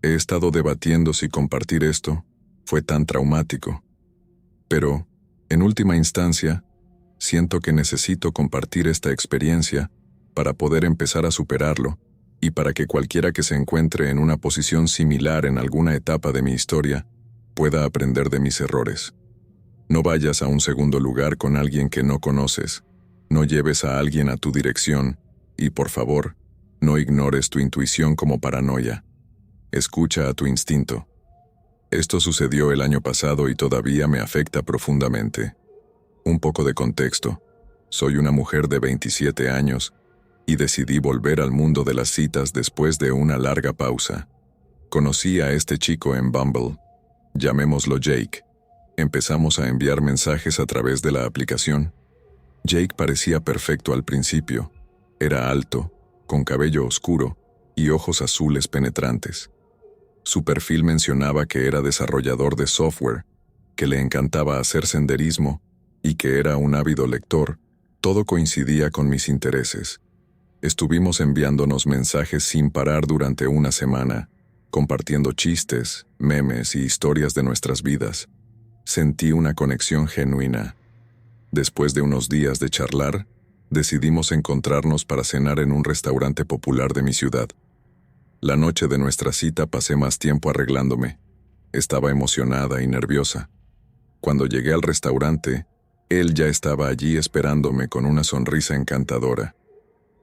He estado debatiendo si compartir esto fue tan traumático, pero, en última instancia, siento que necesito compartir esta experiencia para poder empezar a superarlo y para que cualquiera que se encuentre en una posición similar en alguna etapa de mi historia pueda aprender de mis errores. No vayas a un segundo lugar con alguien que no conoces, no lleves a alguien a tu dirección y, por favor, no ignores tu intuición como paranoia. Escucha a tu instinto. Esto sucedió el año pasado y todavía me afecta profundamente. Un poco de contexto. Soy una mujer de 27 años y decidí volver al mundo de las citas después de una larga pausa. Conocí a este chico en Bumble. Llamémoslo Jake. Empezamos a enviar mensajes a través de la aplicación. Jake parecía perfecto al principio. Era alto, con cabello oscuro y ojos azules penetrantes. Su perfil mencionaba que era desarrollador de software, que le encantaba hacer senderismo y que era un ávido lector. Todo coincidía con mis intereses. Estuvimos enviándonos mensajes sin parar durante una semana, compartiendo chistes, memes y historias de nuestras vidas. Sentí una conexión genuina. Después de unos días de charlar, decidimos encontrarnos para cenar en un restaurante popular de mi ciudad. La noche de nuestra cita pasé más tiempo arreglándome. Estaba emocionada y nerviosa. Cuando llegué al restaurante, él ya estaba allí esperándome con una sonrisa encantadora.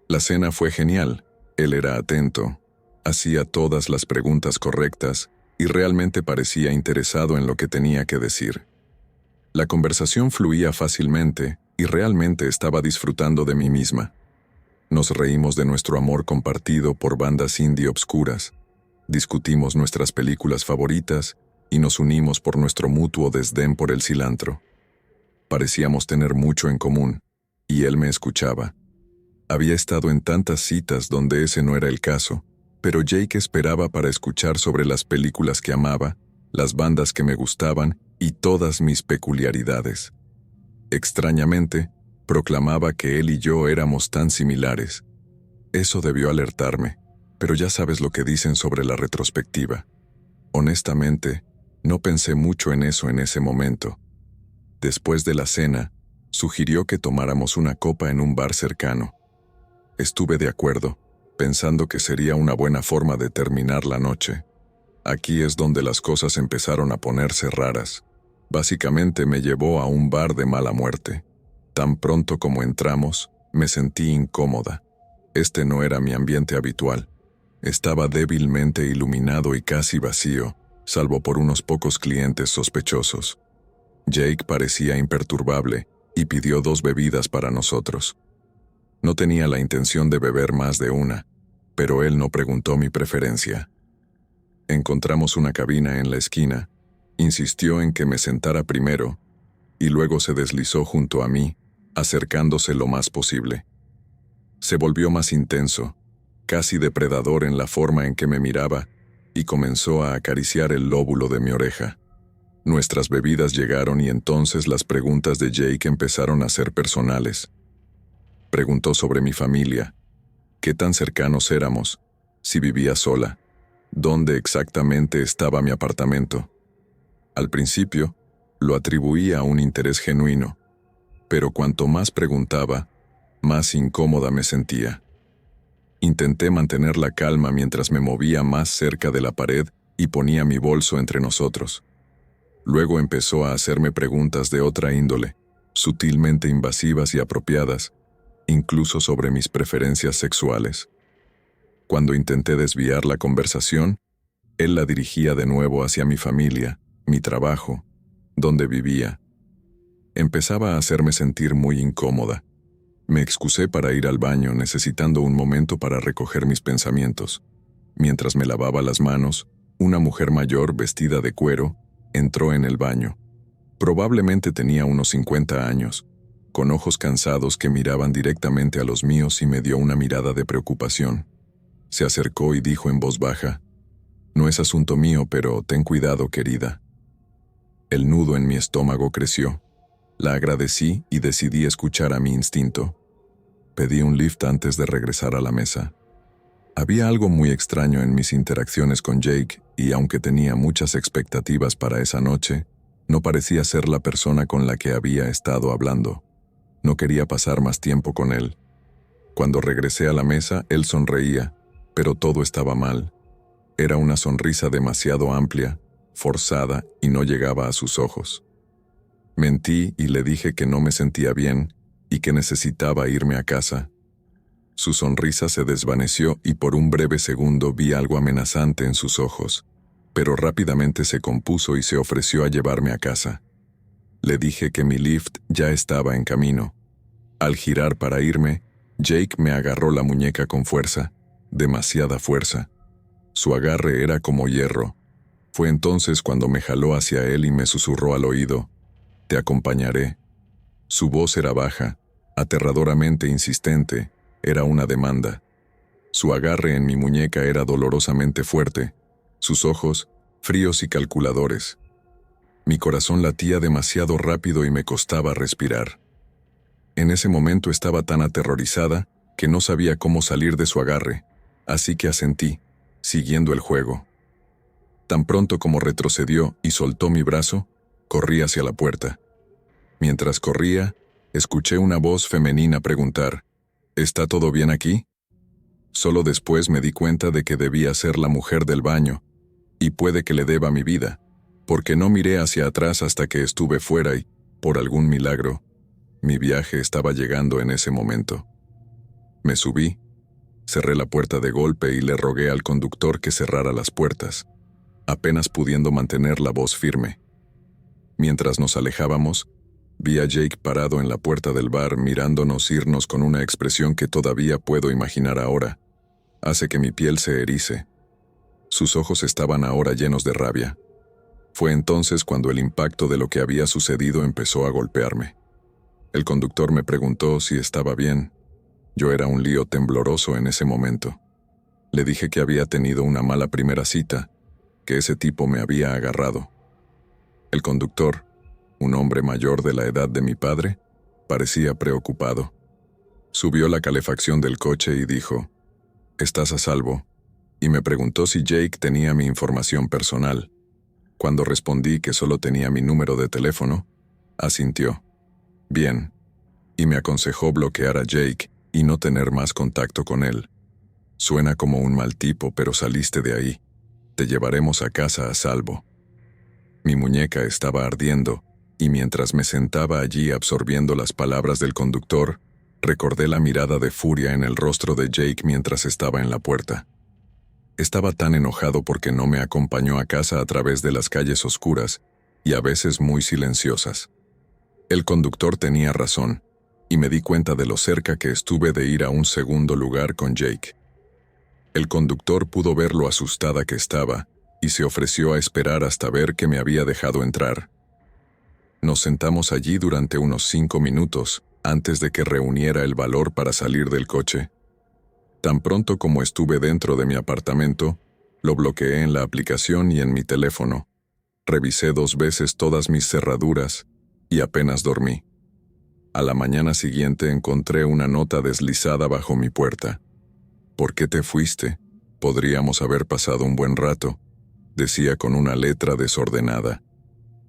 La cena fue genial. Él era atento, hacía todas las preguntas correctas y realmente parecía interesado en lo que tenía que decir. La conversación fluía fácilmente y realmente estaba disfrutando de mí misma. Nos reímos de nuestro amor compartido por bandas indie obscuras, discutimos nuestras películas favoritas y nos unimos por nuestro mutuo desdén por el cilantro. Parecíamos tener mucho en común, y él me escuchaba. Había estado en tantas citas donde ese no era el caso, pero Jake esperaba para escuchar sobre las películas que amaba, las bandas que me gustaban y todas mis peculiaridades. Extrañamente, proclamaba que él y yo éramos tan similares. Eso debió alertarme, pero ya sabes lo que dicen sobre la retrospectiva. Honestamente, no pensé mucho en eso en ese momento. Después de la cena, sugirió que tomáramos una copa en un bar cercano. Estuve de acuerdo, pensando que sería una buena forma de terminar la noche. Aquí es donde las cosas empezaron a ponerse raras. Básicamente me llevó a un bar de mala muerte. Tan pronto como entramos, me sentí incómoda. Este no era mi ambiente habitual. Estaba débilmente iluminado y casi vacío, salvo por unos pocos clientes sospechosos. Jake parecía imperturbable y pidió 2 bebidas para nosotros. No tenía la intención de beber más de una, pero él no preguntó mi preferencia. Encontramos una cabina en la esquina, insistió en que me sentara primero, y luego se deslizó junto a mí, acercándose lo más posible. Se volvió más intenso, casi depredador en la forma en que me miraba, y comenzó a acariciar el lóbulo de mi oreja. Nuestras bebidas llegaron y entonces las preguntas de Jake empezaron a ser personales. Preguntó sobre mi familia, qué tan cercanos éramos, si vivía sola, dónde exactamente estaba mi apartamento. Al principio, lo atribuía a un interés genuino, pero cuanto más preguntaba, más incómoda me sentía. Intenté mantener la calma mientras me movía más cerca de la pared y ponía mi bolso entre nosotros. Luego empezó a hacerme preguntas de otra índole, sutilmente invasivas y apropiadas, incluso sobre mis preferencias sexuales. Cuando intenté desviar la conversación, él la dirigía de nuevo hacia mi familia, mi trabajo, donde vivía. Empezaba a hacerme sentir muy incómoda. Me excusé para ir al baño, necesitando un momento para recoger mis pensamientos. Mientras me lavaba las manos, una mujer mayor vestida de cuero entró en el baño. Probablemente tenía unos 50 años, con ojos cansados que miraban directamente a los míos y me dio una mirada de preocupación. Se acercó y dijo en voz baja, «No es asunto mío, pero ten cuidado, querida». El nudo en mi estómago creció. La agradecí y decidí escuchar a mi instinto. Pedí un lift antes de regresar a la mesa. Había algo muy extraño en mis interacciones con Jake y aunque tenía muchas expectativas para esa noche, no parecía ser la persona con la que había estado hablando. No quería pasar más tiempo con él. Cuando regresé a la mesa, él sonreía, pero todo estaba mal. Era una sonrisa demasiado amplia, forzada y no llegaba a sus ojos. Mentí y le dije que no me sentía bien y que necesitaba irme a casa. Su sonrisa se desvaneció y por un breve segundo vi algo amenazante en sus ojos, pero rápidamente se compuso y se ofreció a llevarme a casa. Le dije que mi lift ya estaba en camino. Al girar para irme, Jake me agarró la muñeca con fuerza, demasiada fuerza. Su agarre era como hierro. Fue entonces cuando me jaló hacia él y me susurró al oído: «Te acompañaré». Su voz era baja, aterradoramente insistente, era una demanda. Su agarre en mi muñeca era dolorosamente fuerte, sus ojos fríos y calculadores. Mi corazón latía demasiado rápido y me costaba respirar. En ese momento estaba tan aterrorizada que no sabía cómo salir de su agarre, así que asentí, siguiendo el juego. Tan pronto como retrocedió y soltó mi brazo, corrí hacia la puerta. Mientras corría, escuché una voz femenina preguntar: «¿Está todo bien aquí?». Solo después me di cuenta de que debía ser la mujer del baño, y puede que le deba mi vida, porque no miré hacia atrás hasta que estuve fuera y, por algún milagro, mi viaje estaba llegando en ese momento. Me subí, cerré la puerta de golpe y le rogué al conductor que cerrara las puertas, apenas pudiendo mantener la voz firme. Mientras nos alejábamos, vi a Jake parado en la puerta del bar mirándonos irnos con una expresión que todavía puedo imaginar ahora. Hace que mi piel se erice. Sus ojos estaban ahora llenos de rabia. Fue entonces cuando el impacto de lo que había sucedido empezó a golpearme. El conductor me preguntó si estaba bien. Yo era un lío tembloroso en ese momento. Le dije que había tenido una mala primera cita, que ese tipo me había agarrado. El conductor, un hombre mayor de la edad de mi padre, parecía preocupado. Subió la calefacción del coche y dijo: «¿Estás a salvo?», y me preguntó si Jake tenía mi información personal. Cuando respondí que solo tenía mi número de teléfono, asintió. «Bien», y me aconsejó bloquear a Jake y no tener más contacto con él. «Suena como un mal tipo, pero saliste de ahí. Te llevaremos a casa a salvo». Mi muñeca estaba ardiendo, y mientras me sentaba allí absorbiendo las palabras del conductor, recordé la mirada de furia en el rostro de Jake mientras estaba en la puerta. Estaba tan enojado porque no me acompañó a casa a través de las calles oscuras y a veces muy silenciosas. El conductor tenía razón, y me di cuenta de lo cerca que estuve de ir a un segundo lugar con Jake. El conductor pudo ver lo asustada que estaba y se ofreció a esperar hasta ver que me había dejado entrar. Nos sentamos allí durante unos 5 minutos antes de que reuniera el valor para salir del coche. Tan pronto como estuve dentro de mi apartamento, lo bloqueé en la aplicación y en mi teléfono. Revisé 2 veces todas mis cerraduras y apenas dormí. A la mañana siguiente encontré una nota deslizada bajo mi puerta. «¿Por qué te fuiste? Podríamos haber pasado un buen rato», decía con una letra desordenada.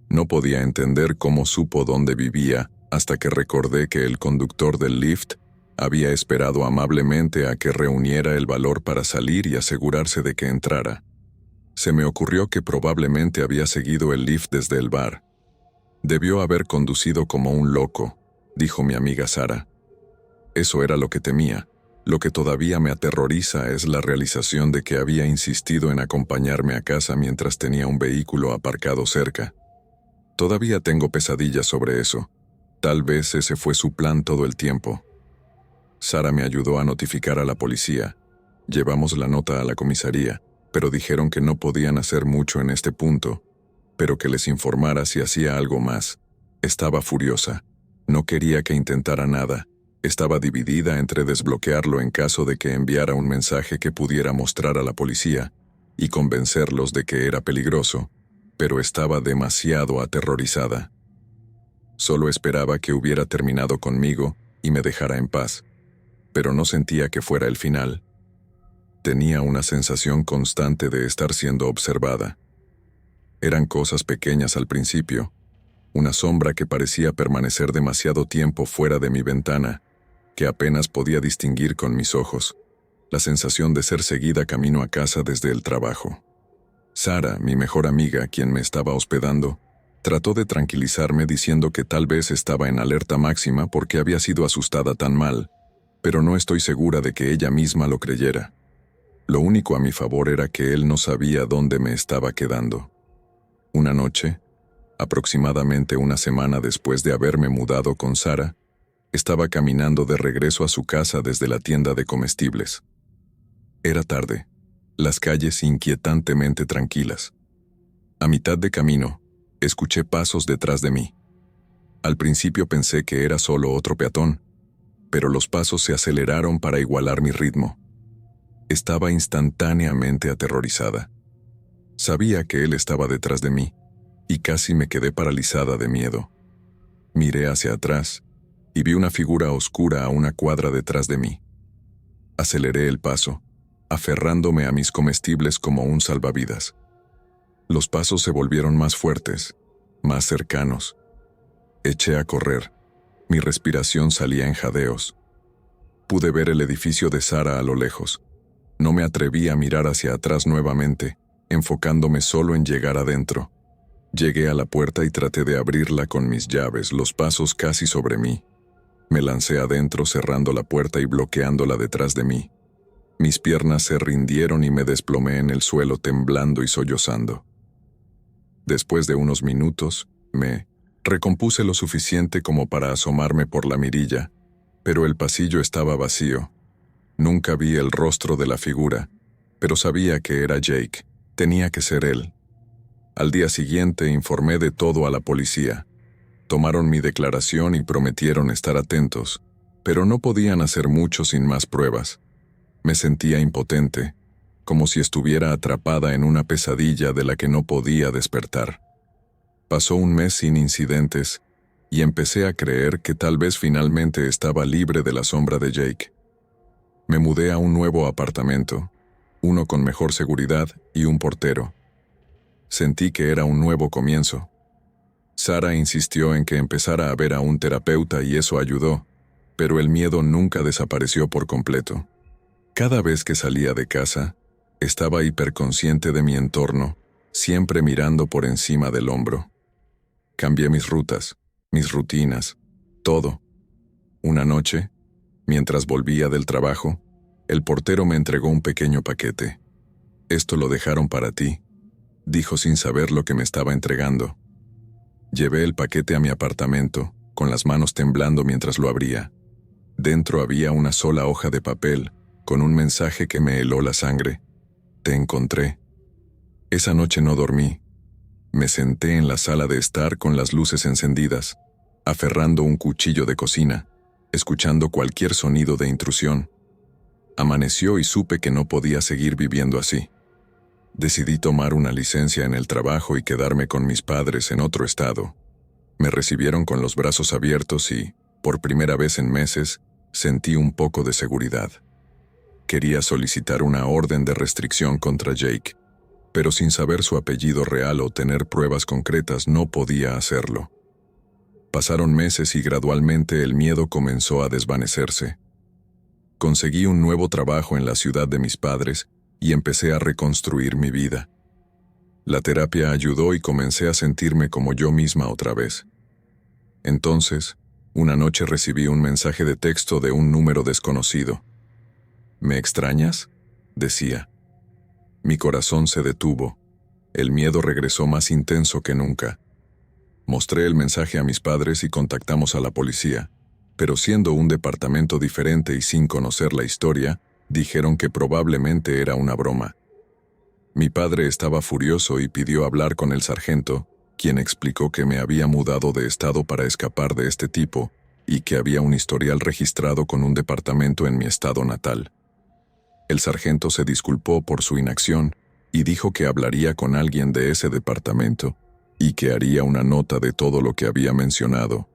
No podía entender cómo supo dónde vivía hasta que recordé que el conductor del lift había esperado amablemente a que reuniera el valor para salir y asegurarse de que entrara. Se me ocurrió que probablemente había seguido el lift desde el bar. «Debió haber conducido como un loco», dijo mi amiga Sara. Eso era lo que temía. Lo que todavía me aterroriza es la realización de que había insistido en acompañarme a casa mientras tenía un vehículo aparcado cerca. Todavía tengo pesadillas sobre eso. Tal vez ese fue su plan todo el tiempo. Sara me ayudó a notificar a la policía. Llevamos la nota a la comisaría, pero dijeron que no podían hacer mucho en este punto, pero que les informara si hacía algo más. Estaba furiosa. No quería que intentara nada. Estaba dividida entre desbloquearlo en caso de que enviara un mensaje que pudiera mostrar a la policía y convencerlos de que era peligroso, pero estaba demasiado aterrorizada. Solo esperaba que hubiera terminado conmigo y me dejara en paz. pero no sentía que fuera el final. Tenía una sensación constante de estar siendo observada. Eran cosas pequeñas al principio, una sombra que parecía permanecer demasiado tiempo fuera de mi ventana, que apenas podía distinguir con mis ojos, la sensación de ser seguida camino a casa desde el trabajo. Sara, mi mejor amiga, quien me estaba hospedando, trató de tranquilizarme diciendo que tal vez estaba en alerta máxima porque había sido asustada tan mal, pero no estoy segura de que ella misma lo creyera. Lo único a mi favor era que él no sabía dónde me estaba quedando. Una noche, aproximadamente una semana después de haberme mudado con Sara, estaba caminando de regreso a su casa desde la tienda de comestibles. Era tarde, las calles inquietantemente tranquilas. A mitad de camino, escuché pasos detrás de mí. Al principio pensé que era solo otro peatón, pero los pasos se aceleraron para igualar mi ritmo. Estaba instantáneamente aterrorizada. Sabía que él estaba detrás de mí, y casi me quedé paralizada de miedo. Miré hacia atrás, y vi una figura oscura a una cuadra detrás de mí. Aceleré el paso, aferrándome a mis comestibles como un salvavidas. Los pasos se volvieron más fuertes, más cercanos. Eché a correr. Mi respiración salía en jadeos. Pude ver el edificio de Sara a lo lejos. No me atreví a mirar hacia atrás nuevamente, enfocándome solo en llegar adentro. Llegué a la puerta y traté de abrirla con mis llaves, los pasos casi sobre mí. Me lancé adentro cerrando la puerta y bloqueándola detrás de mí. Mis piernas se rindieron y me desplomé en el suelo temblando y sollozando. Después de unos minutos, me recompuse lo suficiente como para asomarme por la mirilla, pero el pasillo estaba vacío. Nunca vi el rostro de la figura, pero sabía que era Jake. Tenía que ser él. Al día siguiente informé de todo a la policía. Tomaron mi declaración y prometieron estar atentos, pero no podían hacer mucho sin más pruebas. Me sentía impotente, como si estuviera atrapada en una pesadilla de la que no podía despertar. Pasó un mes sin incidentes, y empecé a creer que tal vez finalmente estaba libre de la sombra de Jake. Me mudé a un nuevo apartamento, uno con mejor seguridad y un portero. Sentí que era un nuevo comienzo. Sara insistió en que empezara a ver a un terapeuta y eso ayudó, pero el miedo nunca desapareció por completo. Cada vez que salía de casa, estaba hiperconsciente de mi entorno, siempre mirando por encima del hombro. Cambié mis rutas, mis rutinas, todo. Una noche, mientras volvía del trabajo, el portero me entregó un pequeño paquete. «Esto lo dejaron para ti», dijo sin saber lo que me estaba entregando. Llevé el paquete a mi apartamento, con las manos temblando mientras lo abría. Dentro había una sola hoja de papel, con un mensaje que me heló la sangre. «Te encontré». Esa noche no dormí. Me senté en la sala de estar con las luces encendidas, aferrando un cuchillo de cocina, escuchando cualquier sonido de intrusión. Amaneció y supe que no podía seguir viviendo así. Decidí tomar una licencia en el trabajo y quedarme con mis padres en otro estado. Me recibieron con los brazos abiertos y, por primera vez en meses, sentí un poco de seguridad. Quería solicitar una orden de restricción contra Jake, pero sin saber su apellido real o tener pruebas concretas no podía hacerlo. Pasaron meses y gradualmente el miedo comenzó a desvanecerse. Conseguí un nuevo trabajo en la ciudad de mis padres y empecé a reconstruir mi vida. La terapia ayudó y comencé a sentirme como yo misma otra vez. Entonces, una noche recibí un mensaje de texto de un número desconocido. «¿Me extrañas?», decía. Mi corazón se detuvo. El miedo regresó más intenso que nunca. Mostré el mensaje a mis padres y contactamos a la policía, pero siendo un departamento diferente y sin conocer la historia, dijeron que probablemente era una broma. Mi padre estaba furioso y pidió hablar con el sargento, quien explicó que me había mudado de estado para escapar de este tipo y que había un historial registrado con un departamento en mi estado natal. El sargento se disculpó por su inacción y dijo que hablaría con alguien de ese departamento y que haría una nota de todo lo que había mencionado.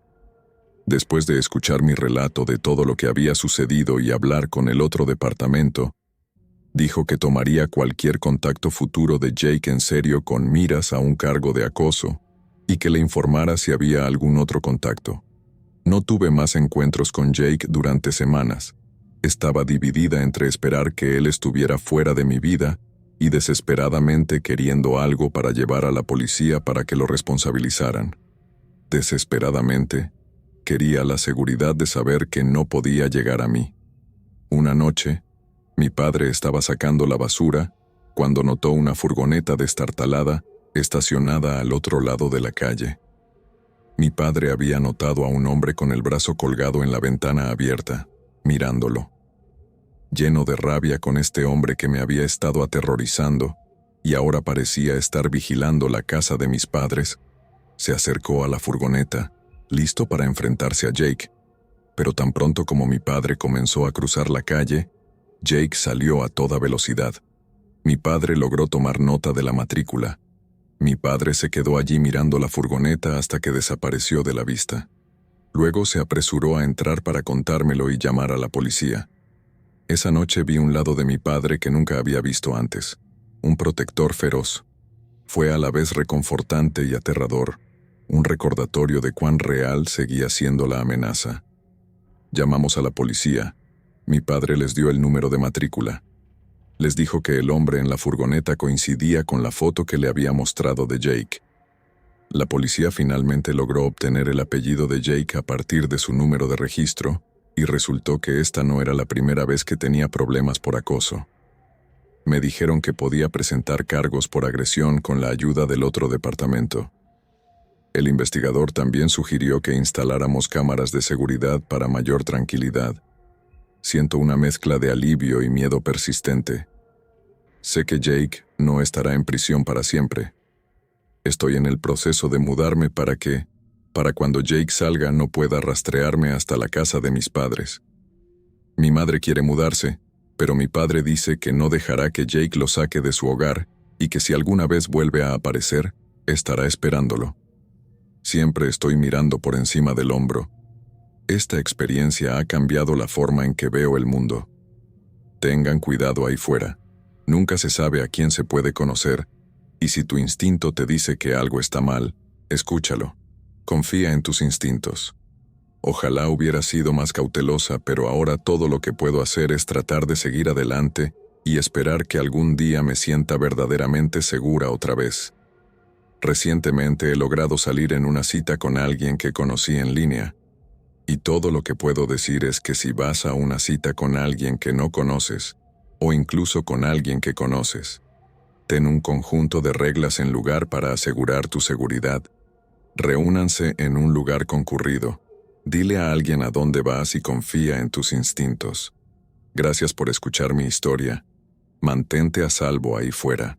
Después de escuchar mi relato de todo lo que había sucedido y hablar con el otro departamento, dijo que tomaría cualquier contacto futuro de Jake en serio con miras a un cargo de acoso y que le informara si había algún otro contacto. No tuve más encuentros con Jake durante semanas. Estaba dividida entre esperar que él estuviera fuera de mi vida y desesperadamente queriendo algo para llevar a la policía para que lo responsabilizaran. Desesperadamente, quería la seguridad de saber que no podía llegar a mí. Una noche, mi padre estaba sacando la basura cuando notó una furgoneta destartalada estacionada al otro lado de la calle. Mi padre había notado a un hombre con el brazo colgado en la ventana abierta, mirándolo. Lleno de rabia con este hombre que me había estado aterrorizando y ahora parecía estar vigilando la casa de mis padres, se acercó a la furgoneta, listo para enfrentarse a Jake. Pero tan pronto como mi padre comenzó a cruzar la calle, Jake salió a toda velocidad. Mi padre logró tomar nota de la matrícula. Mi padre se quedó allí mirando la furgoneta hasta que desapareció de la vista. Luego se apresuró a entrar para contármelo y llamar a la policía. Esa noche vi un lado de mi padre que nunca había visto antes, un protector feroz. Fue a la vez reconfortante y aterrador, un recordatorio de cuán real seguía siendo la amenaza. Llamamos a la policía. Mi padre les dio el número de matrícula. Les dijo que el hombre en la furgoneta coincidía con la foto que le había mostrado de Jake. La policía finalmente logró obtener el apellido de Jake a partir de su número de registro, y resultó que esta no era la primera vez que tenía problemas por acoso. Me dijeron que podía presentar cargos por agresión con la ayuda del otro departamento. El investigador también sugirió que instaláramos cámaras de seguridad para mayor tranquilidad. Siento una mezcla de alivio y miedo persistente. Sé que Jake no estará en prisión para siempre. Estoy en el proceso de mudarme para cuando Jake salga no pueda rastrearme hasta la casa de mis padres. Mi madre quiere mudarse, pero mi padre dice que no dejará que Jake lo saque de su hogar y que si alguna vez vuelve a aparecer, estará esperándolo. Siempre estoy mirando por encima del hombro. Esta experiencia ha cambiado la forma en que veo el mundo. Tengan cuidado ahí fuera. Nunca se sabe a quién se puede conocer, y si tu instinto te dice que algo está mal, escúchalo. Confía en tus instintos. Ojalá hubiera sido más cautelosa, pero ahora todo lo que puedo hacer es tratar de seguir adelante y esperar que algún día me sienta verdaderamente segura otra vez. Recientemente he logrado salir en una cita con alguien que conocí en línea, y todo lo que puedo decir es que si vas a una cita con alguien que no conoces, o incluso con alguien que conoces, ten un conjunto de reglas en lugar para asegurar tu seguridad. Reúnanse en un lugar concurrido. Dile a alguien a dónde vas y confía en tus instintos. Gracias por escuchar mi historia. Mantente a salvo ahí fuera.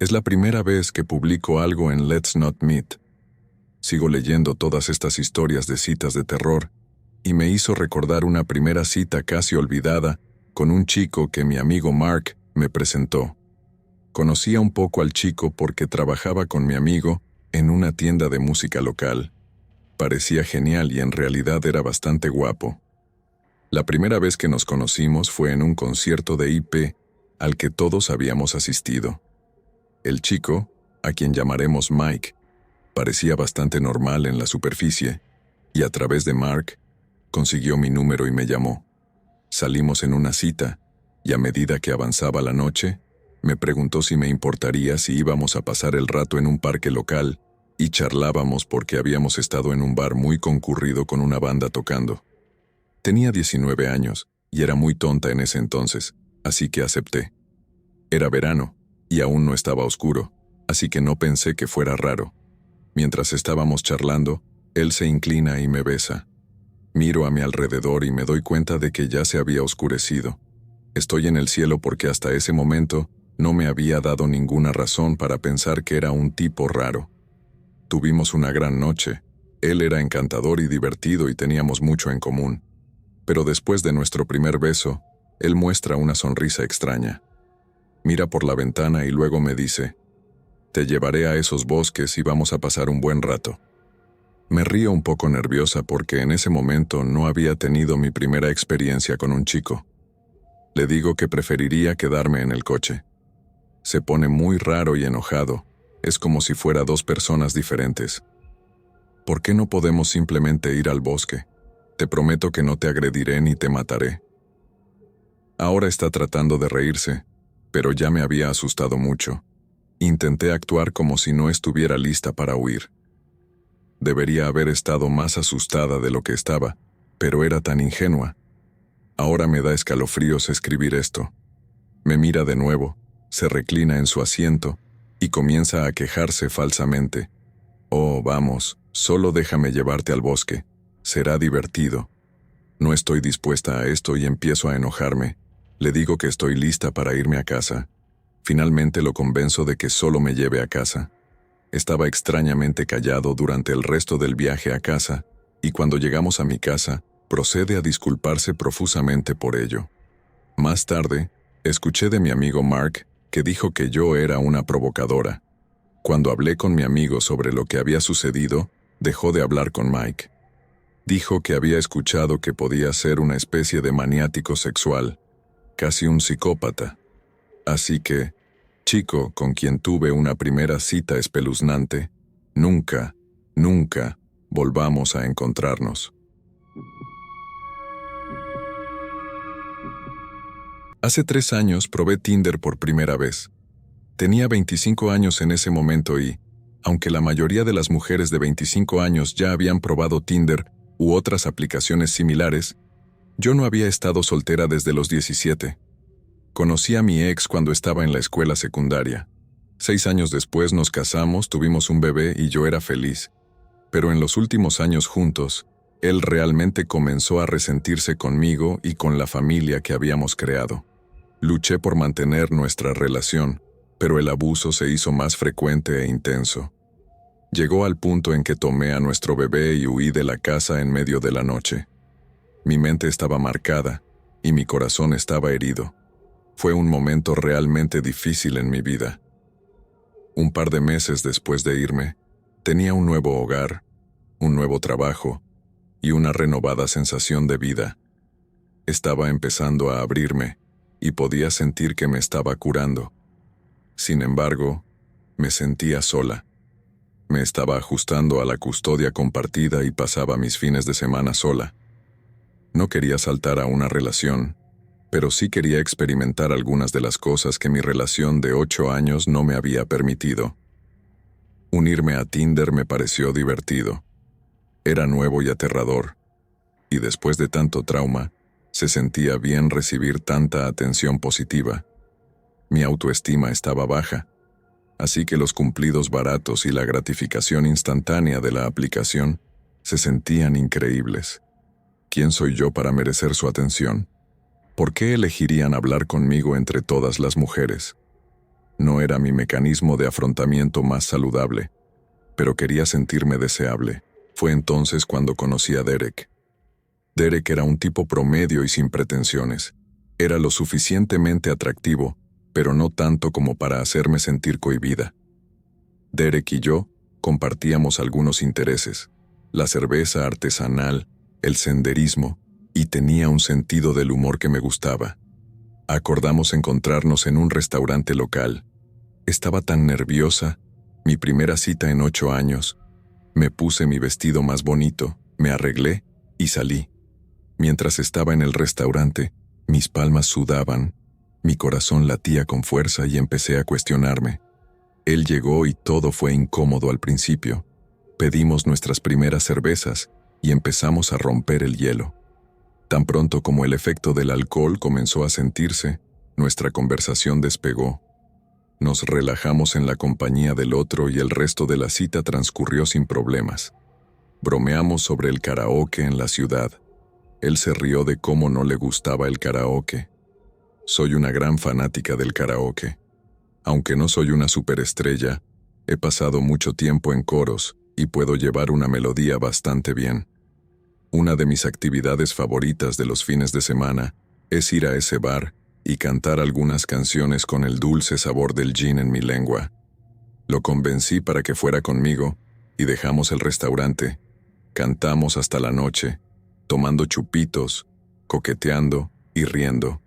Es la primera vez que publico algo en Let's Not Meet. Sigo leyendo todas estas historias de citas de terror y me hizo recordar una primera cita casi olvidada con un chico que mi amigo Mark me presentó. Conocía un poco al chico porque trabajaba con mi amigo en una tienda de música local. Parecía genial y en realidad era bastante guapo. La primera vez que nos conocimos fue en un concierto de IP al que todos habíamos asistido. El chico, a quien llamaremos Mike, parecía bastante normal en la superficie, y a través de Mark, consiguió mi número y me llamó. Salimos en una cita, y a medida que avanzaba la noche, me preguntó si me importaría si íbamos a pasar el rato en un parque local, y charlábamos porque habíamos estado en un bar muy concurrido con una banda tocando. Tenía 19 años, y era muy tonta en ese entonces, así que acepté. Era verano, y aún no estaba oscuro, así que no pensé que fuera raro. Mientras estábamos charlando, él se inclina y me besa. Miro a mi alrededor y me doy cuenta de que ya se había oscurecido. Estoy en el cielo porque hasta ese momento no me había dado ninguna razón para pensar que era un tipo raro. Tuvimos una gran noche. Él era encantador y divertido y teníamos mucho en común. Pero después de nuestro primer beso, él muestra una sonrisa extraña. Mira por la ventana y luego me dice, Te llevaré a esos bosques y vamos a pasar un buen rato. Me río un poco nerviosa porque en ese momento no había tenido mi primera experiencia con un chico. Le digo que preferiría quedarme en el coche. Se pone muy raro y enojado. Es como si fuera dos personas diferentes. ¿Por qué no podemos simplemente ir al bosque? Te prometo que no te agrediré ni te mataré. Ahora está tratando de reírse, pero ya me había asustado mucho. Intenté actuar como si no estuviera lista para huir. Debería haber estado más asustada de lo que estaba, pero era tan ingenua. Ahora me da escalofríos escribir esto. Me mira de nuevo, se reclina en su asiento y comienza a quejarse falsamente. Oh, vamos, solo déjame llevarte al bosque. Será divertido. No estoy dispuesta a esto y empiezo a enojarme. Le digo que estoy lista para irme a casa. Finalmente lo convenzo de que solo me lleve a casa. Estaba extrañamente callado durante el resto del viaje a casa, y cuando llegamos a mi casa, procede a disculparse profusamente por ello. Más tarde, escuché de mi amigo Mark que dijo que yo era una provocadora. Cuando hablé con mi amigo sobre lo que había sucedido, dejó de hablar con Mike. Dijo que había escuchado que podía ser una especie de maniático sexual, casi un psicópata. Así que, chico con quien tuve una primera cita espeluznante, nunca volvamos a encontrarnos. Hace 3 años probé Tinder por primera vez. Tenía 25 años en ese momento y, aunque la mayoría de las mujeres de 25 años ya habían probado Tinder u otras aplicaciones similares, yo no había estado soltera desde los 17. Conocí a mi ex cuando estaba en la escuela secundaria. 6 años después nos casamos, tuvimos un bebé y yo era feliz. Pero en los últimos años juntos, él realmente comenzó a resentirse conmigo y con la familia que habíamos creado. Luché por mantener nuestra relación, pero el abuso se hizo más frecuente e intenso. Llegó al punto en que tomé a nuestro bebé y huí de la casa en medio de la noche. Mi mente estaba marcada y mi corazón estaba herido. Fue un momento realmente difícil en mi vida. Un par de meses después de irme, tenía un nuevo hogar, un nuevo trabajo y una renovada sensación de vida. Estaba empezando a abrirme y podía sentir que me estaba curando. Sin embargo, me sentía sola. Me estaba ajustando a la custodia compartida y pasaba mis fines de semana sola. No quería saltar a una relación, pero sí quería experimentar algunas de las cosas que mi relación de 8 años no me había permitido. Unirme a Tinder me pareció divertido. Era nuevo y aterrador, y después de tanto trauma, se sentía bien recibir tanta atención positiva. Mi autoestima estaba baja, así que los cumplidos baratos y la gratificación instantánea de la aplicación se sentían increíbles. ¿Quién soy yo para merecer su atención? ¿Por qué elegirían hablar conmigo entre todas las mujeres? No era mi mecanismo de afrontamiento más saludable, pero quería sentirme deseable. Fue entonces cuando conocí a Derek. Derek era un tipo promedio y sin pretensiones. Era lo suficientemente atractivo, pero no tanto como para hacerme sentir cohibida. Derek y yo compartíamos algunos intereses: la cerveza artesanal, el senderismo, y tenía un sentido del humor que me gustaba. Acordamos encontrarnos en un restaurante local. Estaba tan nerviosa, mi primera cita en 8 años. Me puse mi vestido más bonito, me arreglé y salí. Mientras estaba en el restaurante, mis palmas sudaban, mi corazón latía con fuerza y empecé a cuestionarme. Él llegó y todo fue incómodo al principio. Pedimos nuestras primeras cervezas y empezamos a romper el hielo. Tan pronto como el efecto del alcohol comenzó a sentirse, nuestra conversación despegó. Nos relajamos en la compañía del otro y el resto de la cita transcurrió sin problemas. Bromeamos sobre el karaoke en la ciudad. Él se rió de cómo no le gustaba el karaoke. Soy una gran fanática del karaoke. Aunque no soy una superestrella, he pasado mucho tiempo en coros y puedo llevar una melodía bastante bien. Una de mis actividades favoritas de los fines de semana es ir a ese bar y cantar algunas canciones con el dulce sabor del gin en mi lengua. Lo convencí para que fuera conmigo y dejamos el restaurante. Cantamos hasta la noche, tomando chupitos, coqueteando y riendo.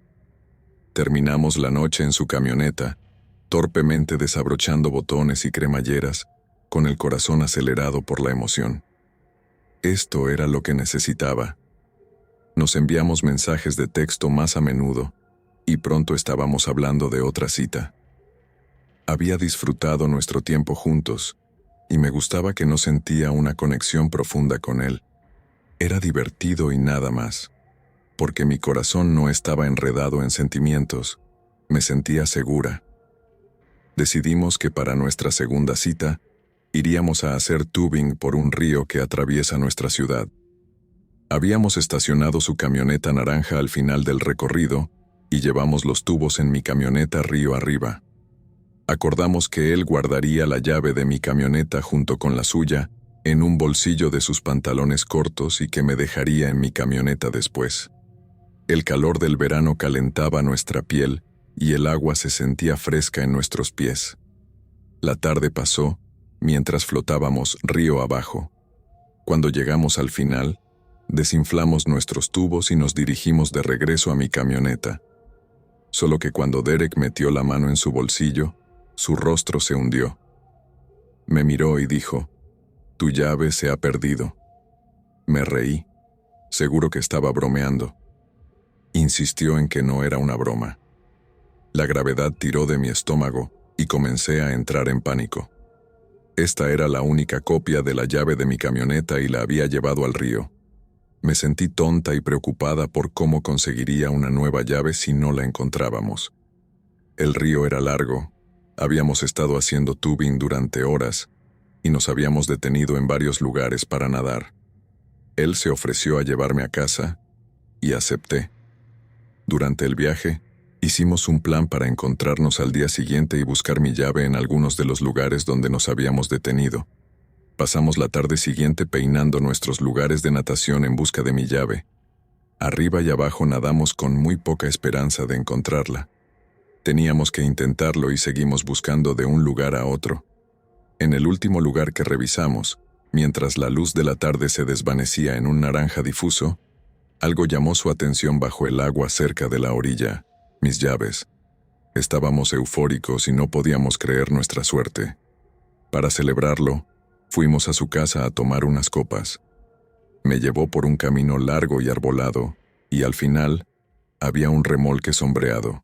Terminamos la noche en su camioneta, torpemente desabrochando botones y cremalleras, con el corazón acelerado por la emoción. Esto era lo que necesitaba. Nos enviamos mensajes de texto más a menudo, y pronto estábamos hablando de otra cita. Había disfrutado nuestro tiempo juntos, y me gustaba que no sentía una conexión profunda con él. Era divertido y nada más, porque mi corazón no estaba enredado en sentimientos, me sentía segura. Decidimos que para nuestra segunda cita, iríamos a hacer tubing por un río que atraviesa nuestra ciudad. Habíamos estacionado su camioneta naranja al final del recorrido y llevamos los tubos en mi camioneta río arriba. Acordamos que él guardaría la llave de mi camioneta junto con la suya en un bolsillo de sus pantalones cortos y que me dejaría en mi camioneta después. El calor del verano calentaba nuestra piel y el agua se sentía fresca en nuestros pies. La tarde pasó mientras flotábamos río abajo. Cuando llegamos al final, desinflamos nuestros tubos y nos dirigimos de regreso a mi camioneta. Solo que cuando Derek metió la mano en su bolsillo, su rostro se hundió. Me miró y dijo, «Tu llave se ha perdido». Me reí. Seguro que estaba bromeando. Insistió en que no era una broma. La gravedad tiró de mi estómago y comencé a entrar en pánico. Esta era la única copia de la llave de mi camioneta y la había llevado al río. Me sentí tonta y preocupada por cómo conseguiría una nueva llave si no la encontrábamos. El río era largo, habíamos estado haciendo tubing durante horas y nos habíamos detenido en varios lugares para nadar. Él se ofreció a llevarme a casa y acepté. Durante el viaje, hicimos un plan para encontrarnos al día siguiente y buscar mi llave en algunos de los lugares donde nos habíamos detenido. Pasamos la tarde siguiente peinando nuestros lugares de natación en busca de mi llave. Arriba y abajo nadamos con muy poca esperanza de encontrarla. Teníamos que intentarlo y seguimos buscando de un lugar a otro. En el último lugar que revisamos, mientras la luz de la tarde se desvanecía en un naranja difuso, algo llamó su atención bajo el agua cerca de la orilla. Mis llaves. Estábamos eufóricos y no podíamos creer nuestra suerte. Para celebrarlo, fuimos a su casa a tomar unas copas. Me llevó por un camino largo y arbolado, y al final, había un remolque sombreado.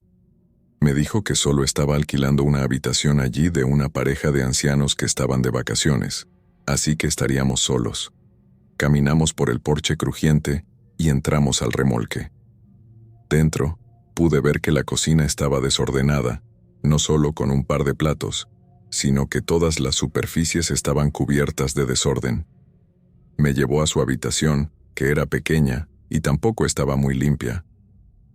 Me dijo que solo estaba alquilando una habitación allí de una pareja de ancianos que estaban de vacaciones, así que estaríamos solos. Caminamos por el porche crujiente y entramos al remolque. Dentro, pude ver que la cocina estaba desordenada, no solo con un par de platos, sino que todas las superficies estaban cubiertas de desorden. Me llevó a su habitación, que era pequeña y tampoco estaba muy limpia.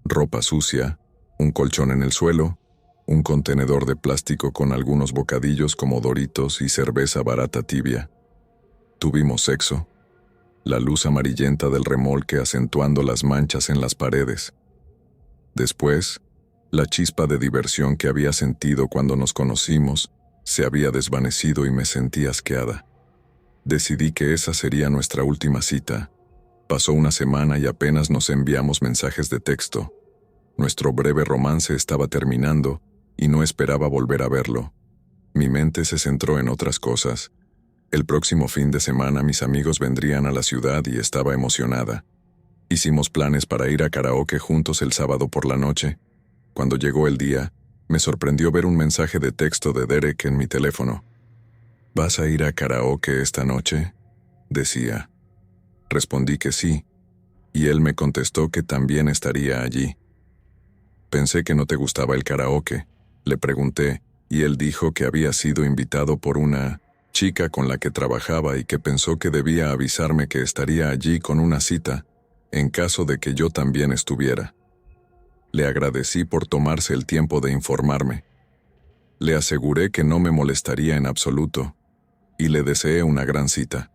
Ropa sucia, un colchón en el suelo, un contenedor de plástico con algunos bocadillos como Doritos y cerveza barata tibia. Tuvimos sexo. La luz amarillenta del remolque acentuando las manchas en las paredes. Después, la chispa de diversión que había sentido cuando nos conocimos se había desvanecido y me sentí asqueada. Decidí que esa sería nuestra última cita. Pasó una semana y apenas nos enviamos mensajes de texto. Nuestro breve romance estaba terminando y no esperaba volver a verlo. Mi mente se centró en otras cosas. El próximo fin de semana mis amigos vendrían a la ciudad y estaba emocionada. Hicimos planes para ir a karaoke juntos el sábado por la noche. Cuando llegó el día, me sorprendió ver un mensaje de texto de Derek en mi teléfono. ¿Vas a ir a karaoke esta noche?, decía. Respondí que sí, y él me contestó que también estaría allí. Pensé que no te gustaba el karaoke, le pregunté, y él dijo que había sido invitado por una chica con la que trabajaba y que pensó que debía avisarme que estaría allí con una cita, en caso de que yo también estuviera. Le agradecí por tomarse el tiempo de informarme. Le aseguré que no me molestaría en absoluto, y le deseé una gran cita.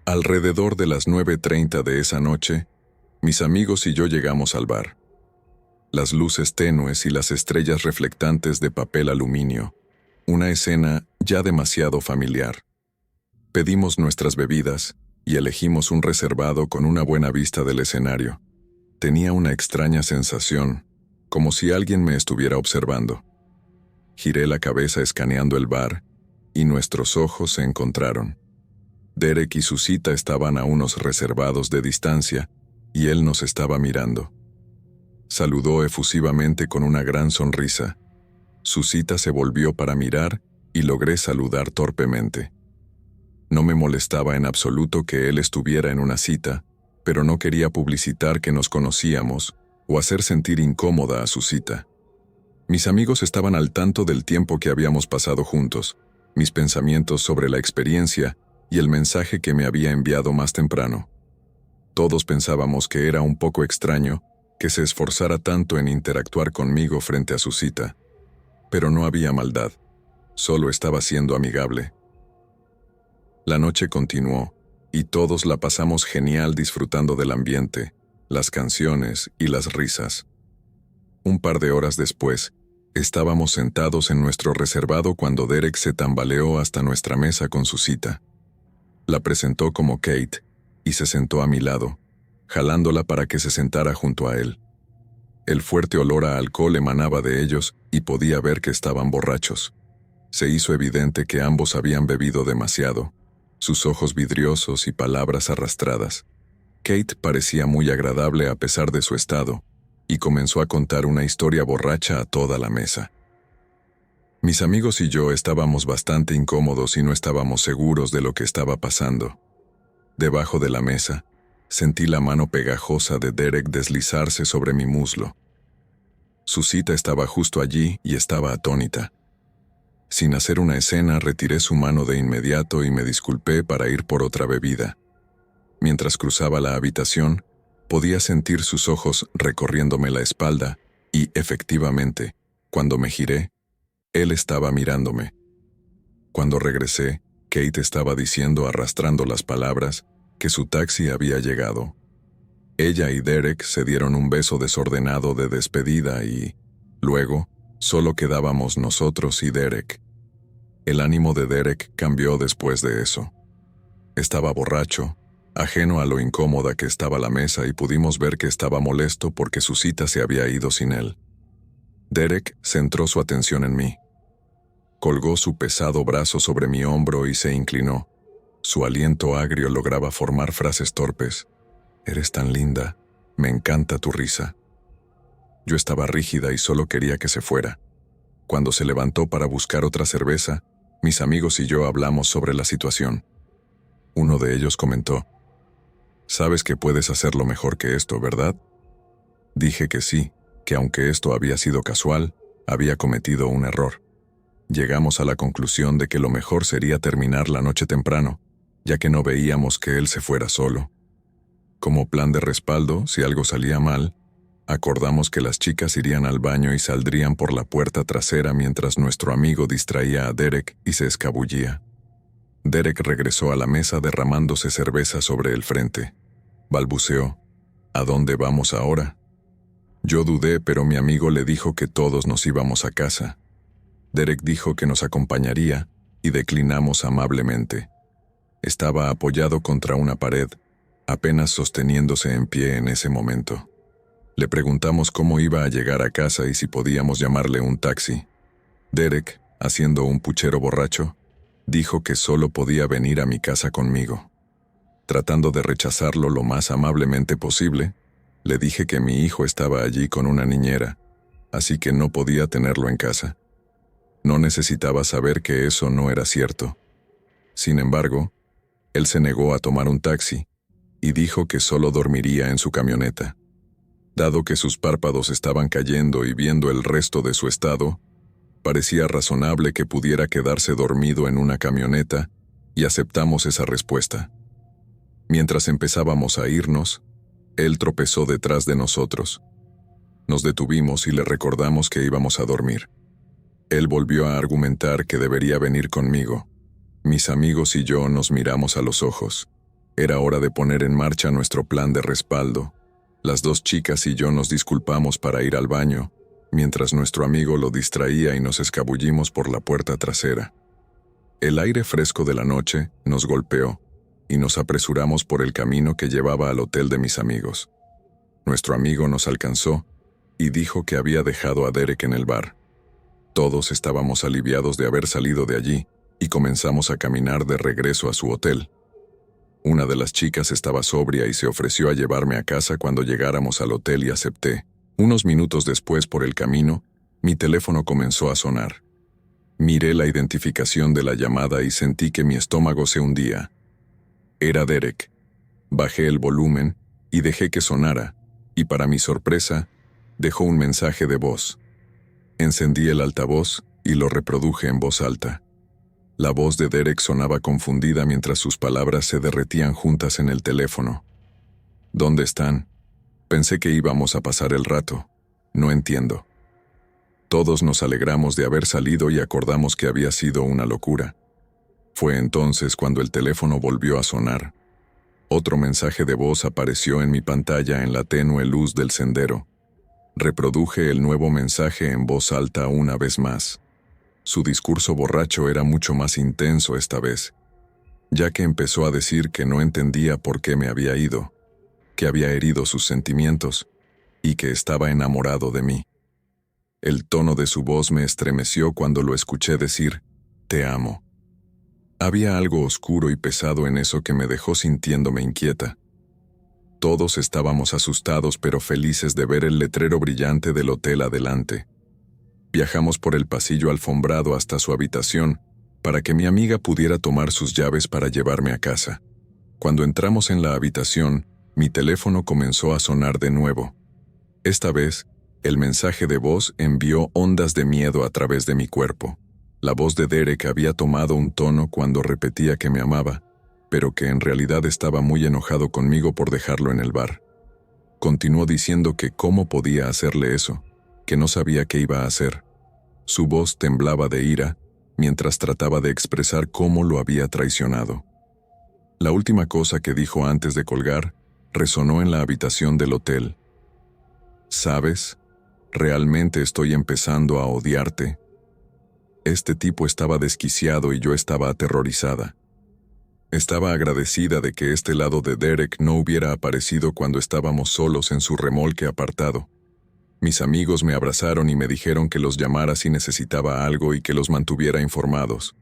Alrededor de las 9:30 de esa noche, mis amigos y yo llegamos al bar. Las luces tenues y las estrellas reflectantes de papel aluminio, Una escena ya demasiado familiar. Pedimos nuestras bebidas y elegimos un reservado con una buena vista del escenario. Tenía una extraña sensación, como si alguien me estuviera observando. Giré la cabeza escaneando el bar y nuestros ojos se encontraron. Derek y Susita estaban a unos reservados de distancia y él nos estaba mirando. Saludó efusivamente con una gran sonrisa. Susita se volvió para mirar y logré saludar torpemente. No me molestaba en absoluto que él estuviera en una cita, pero no quería publicitar que nos conocíamos o hacer sentir incómoda a Susita. Mis amigos estaban al tanto del tiempo que habíamos pasado juntos, mis pensamientos sobre la experiencia y el mensaje que me había enviado más temprano. Todos pensábamos que era un poco extraño que se esforzara tanto en interactuar conmigo frente a Susita. Pero no había maldad, solo estaba siendo amigable. La noche continuó, y todos la pasamos genial disfrutando del ambiente, las canciones y las risas. Un par de horas después, estábamos sentados en nuestro reservado cuando Derek se tambaleó hasta nuestra mesa con Susita. La presentó como Kate, y se sentó a mi lado, jalándola para que se sentara junto a él. El fuerte olor a alcohol emanaba de ellos y podía ver que estaban borrachos. Se hizo evidente que ambos habían bebido demasiado, sus ojos vidriosos y palabras arrastradas. Kate parecía muy agradable a pesar de su estado, y comenzó a contar una historia borracha a toda la mesa. Mis amigos y yo estábamos bastante incómodos y no estábamos seguros de lo que estaba pasando. Debajo de la mesa, sentí la mano pegajosa de Derek deslizarse sobre mi muslo. Susita estaba justo allí y estaba atónita. Sin hacer una escena, retiré su mano de inmediato y me disculpé para ir por otra bebida. Mientras cruzaba la habitación, podía sentir sus ojos recorriéndome la espalda y, efectivamente, cuando me giré, él estaba mirándome. Cuando regresé, Kate estaba diciendo, arrastrando las palabras, que su taxi había llegado. Ella y Derek se dieron un beso desordenado de despedida y, luego, solo quedábamos nosotros y Derek. El ánimo de Derek cambió después de eso. Estaba borracho, ajeno a lo incómoda que estaba la mesa y pudimos ver que estaba molesto porque Susita se había ido sin él. Derek centró su atención en mí. Colgó su pesado brazo sobre mi hombro y se inclinó. Su aliento agrio lograba formar frases torpes. «Eres tan linda. Me encanta tu risa». Yo estaba rígida y solo quería que se fuera. Cuando se levantó para buscar otra cerveza, mis amigos y yo hablamos sobre la situación. Uno de ellos comentó: «Sabes que puedes hacerlo mejor que esto, ¿verdad?». Dije que sí, que aunque esto había sido casual, había cometido un error. Llegamos a la conclusión de que lo mejor sería terminar la noche temprano, ya que no veíamos que él se fuera solo. Como plan de respaldo, si algo salía mal, acordamos que las chicas irían al baño y saldrían por la puerta trasera mientras nuestro amigo distraía a Derek y se escabullía. Derek regresó a la mesa derramándose cerveza sobre el frente. Balbuceó: «¿A dónde vamos ahora?». Yo dudé, pero mi amigo le dijo que todos nos íbamos a casa. Derek dijo que nos acompañaría y declinamos amablemente. Estaba apoyado contra una pared, apenas sosteniéndose en pie en ese momento. Le preguntamos cómo iba a llegar a casa y si podíamos llamarle un taxi. Derek, haciendo un puchero borracho, dijo que solo podía venir a mi casa conmigo. Tratando de rechazarlo lo más amablemente posible, le dije que mi hijo estaba allí con una niñera, así que no podía tenerlo en casa. No necesitaba saber que eso no era cierto. Sin embargo, él se negó a tomar un taxi y dijo que solo dormiría en su camioneta. Dado que sus párpados estaban cayendo y viendo el resto de su estado, parecía razonable que pudiera quedarse dormido en una camioneta y aceptamos esa respuesta. Mientras empezábamos a irnos, él tropezó detrás de nosotros. Nos detuvimos y le recordamos que íbamos a dormir. Él volvió a argumentar que debería venir conmigo. Mis amigos y yo nos miramos a los ojos. Era hora de poner en marcha nuestro plan de respaldo. Las dos chicas y yo nos disculpamos para ir al baño, mientras nuestro amigo lo distraía y nos escabullimos por la puerta trasera. El aire fresco de la noche nos golpeó y nos apresuramos por el camino que llevaba al hotel de mis amigos. Nuestro amigo nos alcanzó y dijo que había dejado a Derek en el bar. Todos estábamos aliviados de haber salido de allí y comenzamos a caminar de regreso a su hotel. Una de las chicas estaba sobria y se ofreció a llevarme a casa cuando llegáramos al hotel y acepté. Unos minutos después, por el camino, mi teléfono comenzó a sonar. Miré la identificación de la llamada y sentí que mi estómago se hundía. Era Derek. Bajé el volumen y dejé que sonara, y para mi sorpresa, dejó un mensaje de voz. Encendí el altavoz y lo reproduje en voz alta. La voz de Derek sonaba confundida mientras sus palabras se derretían juntas en el teléfono. ¿Dónde están? Pensé que íbamos a pasar el rato. No entiendo. Todos nos alegramos de haber salido y acordamos que había sido una locura. Fue entonces cuando el teléfono volvió a sonar. Otro mensaje de voz apareció en mi pantalla en la tenue luz del sendero. Reproduje el nuevo mensaje en voz alta una vez más. Su discurso borracho era mucho más intenso esta vez, ya que empezó a decir que no entendía por qué me había ido, que había herido sus sentimientos y que estaba enamorado de mí. El tono de su voz me estremeció cuando lo escuché decir, «Te amo». Había algo oscuro y pesado en eso que me dejó sintiéndome inquieta. Todos estábamos asustados pero felices de ver el letrero brillante del hotel adelante. Viajamos por el pasillo alfombrado hasta su habitación para que mi amiga pudiera tomar sus llaves para llevarme a casa. Cuando entramos en la habitación, mi teléfono comenzó a sonar de nuevo. Esta vez, el mensaje de voz envió ondas de miedo a través de mi cuerpo. La voz de Derek había tomado un tono cuando repetía que me amaba, pero que en realidad estaba muy enojado conmigo por dejarlo en el bar. Continuó diciendo que cómo podía hacerle eso, que no sabía qué iba a hacer. Su voz temblaba de ira, mientras trataba de expresar cómo lo había traicionado. La última cosa que dijo antes de colgar resonó en la habitación del hotel. ¿Sabes? Realmente estoy empezando a odiarte. Este tipo estaba desquiciado y yo estaba aterrorizada. Estaba agradecida de que este lado de Derek no hubiera aparecido cuando estábamos solos en su remolque apartado. Mis amigos me abrazaron y me dijeron que los llamara si necesitaba algo y que los mantuviera informados.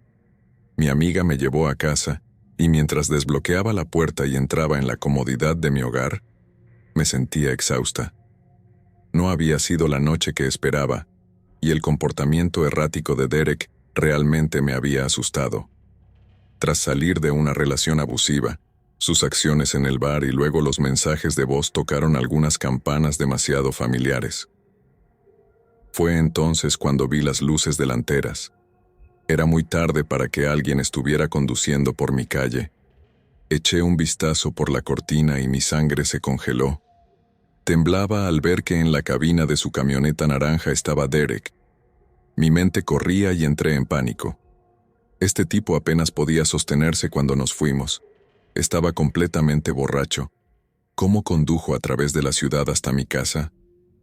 Mi amiga me llevó a casa y mientras desbloqueaba la puerta y entraba en la comodidad de mi hogar, me sentía exhausta. No había sido la noche que esperaba, y el comportamiento errático de Derek realmente me había asustado. Tras salir de una relación abusiva, sus acciones en el bar y luego los mensajes de voz tocaron algunas campanas demasiado familiares. Fue entonces cuando vi las luces delanteras. Era muy tarde para que alguien estuviera conduciendo por mi calle. Eché un vistazo por la cortina y mi sangre se congeló. Temblaba al ver que en la cabina de su camioneta naranja estaba Derek. Mi mente corría y entré en pánico. Este tipo apenas podía sostenerse cuando nos fuimos. Estaba completamente borracho. ¿Cómo condujo a través de la ciudad hasta mi casa?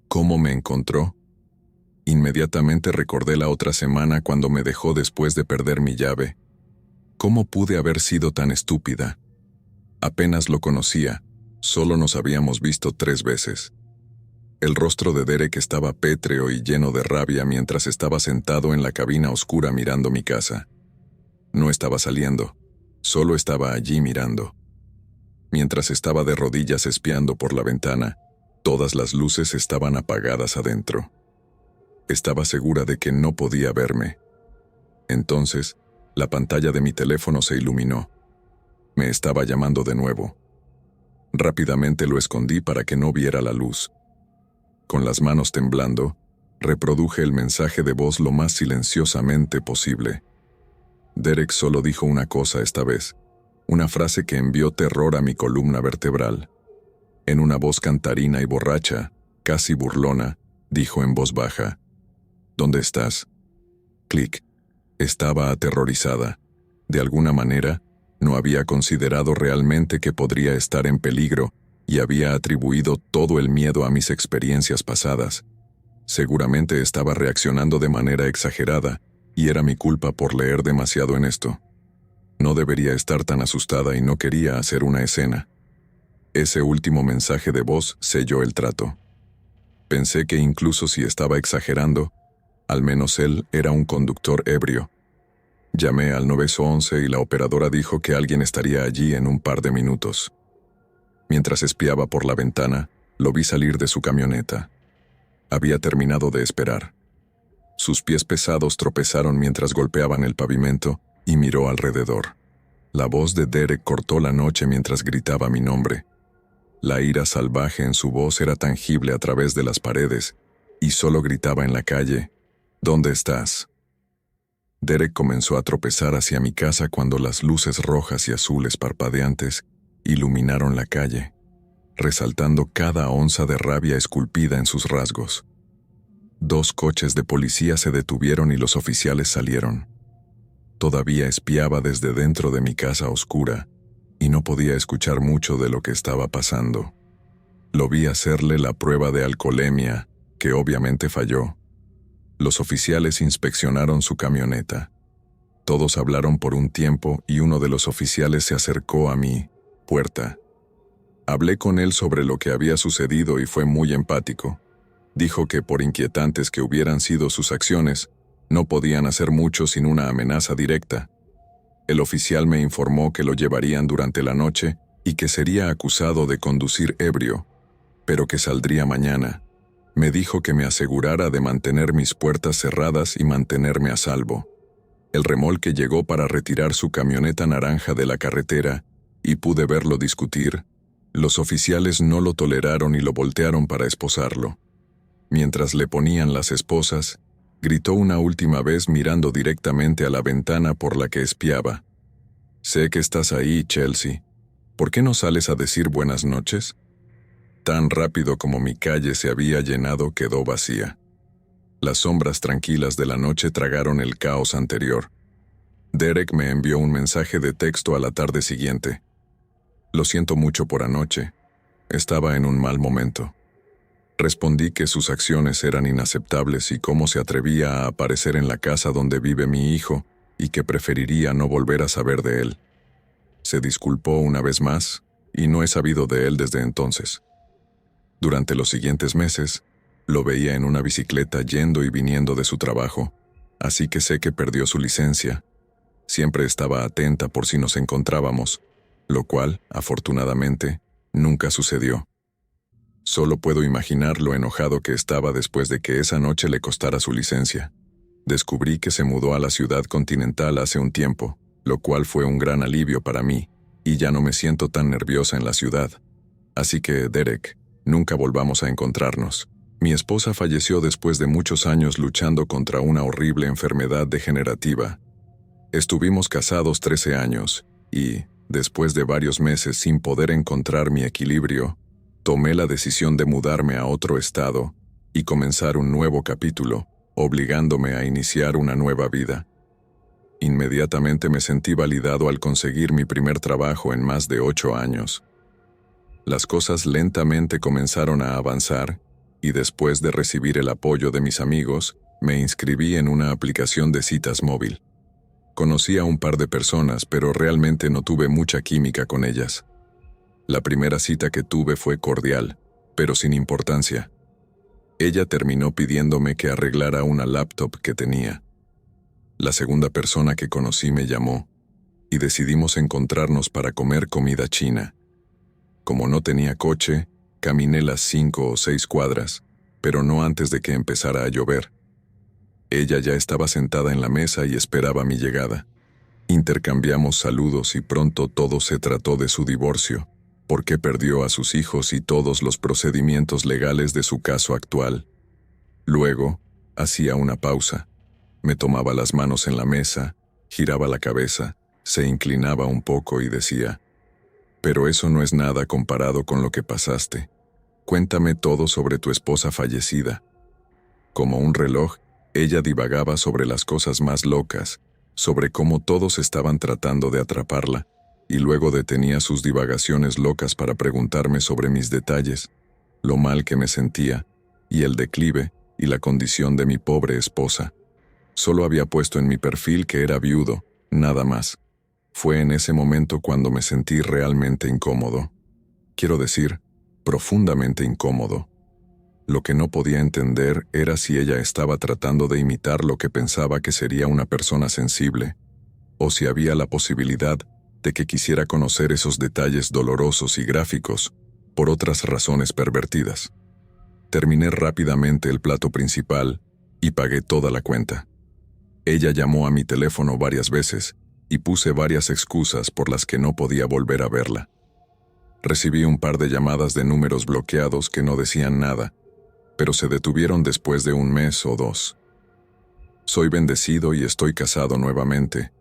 ¿Cómo me encontró? Inmediatamente recordé la otra semana cuando me dejó después de perder mi llave. ¿Cómo pude haber sido tan estúpida? Apenas lo conocía. Solo nos habíamos visto 3 veces. El rostro de Derek estaba pétreo y lleno de rabia mientras estaba sentado en la cabina oscura mirando mi casa. No estaba saliendo, solo estaba allí mirando. Mientras estaba de rodillas espiando por la ventana, todas las luces estaban apagadas adentro. Estaba segura de que no podía verme. Entonces, la pantalla de mi teléfono se iluminó. Me estaba llamando de nuevo. Rápidamente lo escondí para que no viera la luz. Con las manos temblando, reproduje el mensaje de voz lo más silenciosamente posible. Derek solo dijo una cosa esta vez, una frase que envió terror a mi columna vertebral. En una voz cantarina y borracha, casi burlona, dijo en voz baja, ¿Dónde estás? Clic. Estaba aterrorizada. De alguna manera, no había considerado realmente que podría estar en peligro y había atribuido todo el miedo a mis experiencias pasadas. Seguramente estaba reaccionando de manera exagerada, y era mi culpa por leer demasiado en esto. No debería estar tan asustada y no quería hacer una escena. Ese último mensaje de voz selló el trato. Pensé que incluso si estaba exagerando, al menos él era un conductor ebrio. Llamé al 911 y la operadora dijo que alguien estaría allí en un par de minutos. Mientras espiaba por la ventana, lo vi salir de su camioneta. Había terminado de esperar. Sus pies pesados tropezaron mientras golpeaban el pavimento y miró alrededor. La voz de Derek cortó la noche mientras gritaba mi nombre. La ira salvaje en su voz era tangible a través de las paredes y solo gritaba en la calle, ¿dónde estás? Derek comenzó a tropezar hacia mi casa cuando las luces rojas y azules parpadeantes iluminaron la calle, resaltando cada onza de rabia esculpida en sus rasgos. 2 coches de policía se detuvieron y los oficiales salieron. Todavía espiaba desde dentro de mi casa oscura y no podía escuchar mucho de lo que estaba pasando. Lo vi hacerle la prueba de alcoholemia, que obviamente falló. Los oficiales inspeccionaron su camioneta. Todos hablaron por un tiempo y uno de los oficiales se acercó a mi puerta. Hablé con él sobre lo que había sucedido y fue muy empático. Dijo que por inquietantes que hubieran sido sus acciones, no podían hacer mucho sin una amenaza directa. El oficial me informó que lo llevarían durante la noche y que sería acusado de conducir ebrio, pero que saldría mañana. Me dijo que me asegurara de mantener mis puertas cerradas y mantenerme a salvo. El remolque llegó para retirar su camioneta naranja de la carretera y pude verlo discutir. Los oficiales no lo toleraron y lo voltearon para esposarlo. Mientras le ponían las esposas, gritó una última vez mirando directamente a la ventana por la que espiaba. «Sé que estás ahí, Chelsea. ¿Por qué no sales a decir buenas noches?» Tan rápido como mi calle se había llenado, quedó vacía. Las sombras tranquilas de la noche tragaron el caos anterior. Derek me envió un mensaje de texto a la tarde siguiente. «Lo siento mucho por anoche. Estaba en un mal momento». Respondí que sus acciones eran inaceptables y cómo se atrevía a aparecer en la casa donde vive mi hijo y que preferiría no volver a saber de él. Se disculpó una vez más y no he sabido de él desde entonces. Durante los siguientes meses, lo veía en una bicicleta yendo y viniendo de su trabajo, así que sé que perdió su licencia. Siempre estaba atenta por si nos encontrábamos, lo cual, afortunadamente, nunca sucedió. Solo puedo imaginar lo enojado que estaba después de que esa noche le costara su licencia. Descubrí que se mudó a la ciudad continental hace un tiempo, lo cual fue un gran alivio para mí, y ya no me siento tan nerviosa en la ciudad. Así que, Derek, nunca volvamos a encontrarnos. Mi esposa falleció después de muchos años luchando contra una horrible enfermedad degenerativa. Estuvimos casados 13 años, y, después de varios meses sin poder encontrar mi equilibrio, tomé la decisión de mudarme a otro estado y comenzar un nuevo capítulo, obligándome a iniciar una nueva vida. Inmediatamente me sentí validado al conseguir mi primer trabajo en más de 8 años. Las cosas lentamente comenzaron a avanzar, y después de recibir el apoyo de mis amigos, me inscribí en una aplicación de citas móvil. Conocí a un par de personas, pero realmente no tuve mucha química con ellas. La primera cita que tuve fue cordial, pero sin importancia. Ella terminó pidiéndome que arreglara una laptop que tenía. La segunda persona que conocí me llamó, y decidimos encontrarnos para comer comida china. Como no tenía coche, caminé las 5 o 6 cuadras, pero no antes de que empezara a llover. Ella ya estaba sentada en la mesa y esperaba mi llegada. Intercambiamos saludos y pronto todo se trató de su divorcio, por qué perdió a sus hijos y todos los procedimientos legales de su caso actual. Luego, hacía una pausa. Me tomaba las manos en la mesa, giraba la cabeza, se inclinaba un poco y decía, «Pero eso no es nada comparado con lo que pasaste. Cuéntame todo sobre tu esposa fallecida». Como un reloj, ella divagaba sobre las cosas más locas, sobre cómo todos estaban tratando de atraparla, y luego detenía sus divagaciones locas para preguntarme sobre mis detalles, lo mal que me sentía, y el declive, y la condición de mi pobre esposa. Solo había puesto en mi perfil que era viudo, nada más. Fue en ese momento cuando me sentí realmente incómodo. Quiero decir, profundamente incómodo. Lo que no podía entender era si ella estaba tratando de imitar lo que pensaba que sería una persona sensible, o si había la posibilidad de que quisiera conocer esos detalles dolorosos y gráficos por otras razones pervertidas. Terminé rápidamente el plato principal y pagué toda la cuenta. Ella llamó a mi teléfono varias veces y puse varias excusas por las que no podía volver a verla. Recibí un par de llamadas de números bloqueados que no decían nada, pero se detuvieron después de un mes o dos. Soy bendecido y estoy casado nuevamente,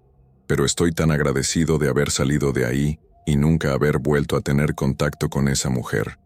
pero estoy tan agradecido de haber salido de ahí y nunca haber vuelto a tener contacto con esa mujer.